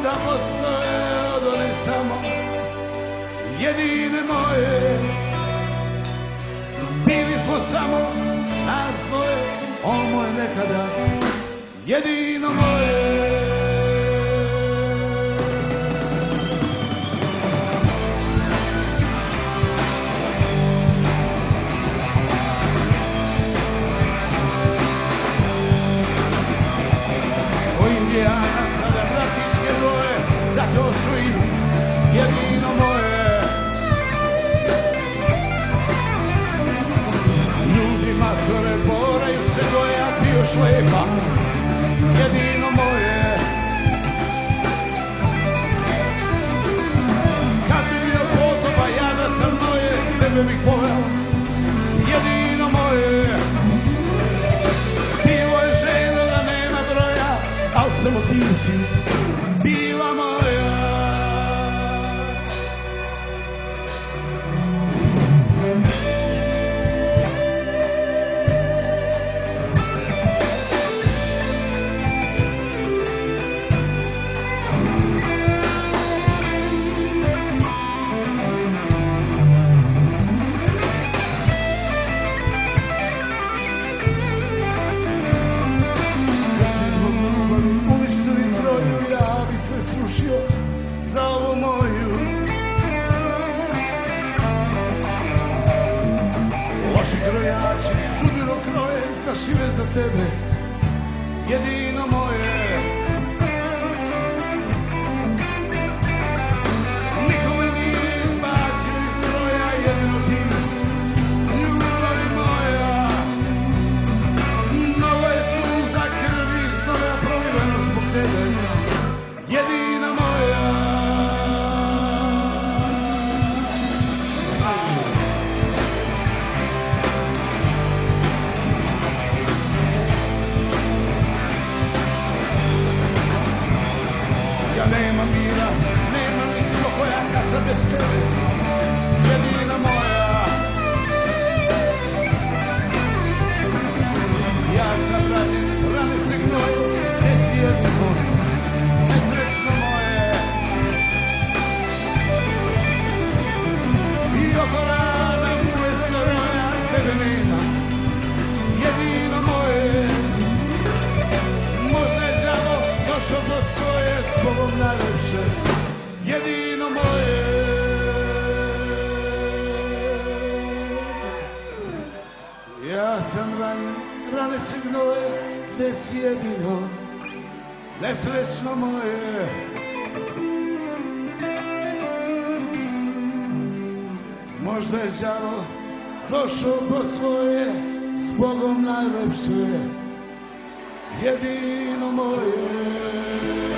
da postoje od one samo jedine moje. Bili smo samo na svoje, o moje nekada jedino moje. Sada vratičke boje, da to su im jedino moje. Ljudi matore moraju se boje, a ti još lepa, jedino moje. Kad bi bio potopa, ja da sam moje, tebe bih poveo, jedino moje. Bilo je ženo da nema broja, al samo ti si bila moja. Za ovu moju loši krojači sudbino kroje, zašive za tebe jedino moje. Nikome nije izbacio iz stroja, jedino ti, ljubavi moja. Mnogo je suza, krvi i snove, a proliveno zbog tebe jedino moja. Ja nemam mira, nemam ni spokoja kad sam bez tebe, jedina moja. Ja sam ranjen, rane se gnoju, ne si jedino, nesrećno moje. I oko rana muve se roja, tebe nema, jedino moje. Možda je đavo došao do svoje, zbogom najlepše, jedino moje. Ja sam ranjen, rane se gnoje, gde si jedino, nesrećno moje. Možda je đavo došao po svoje, zbogom najlepše, jedino moje.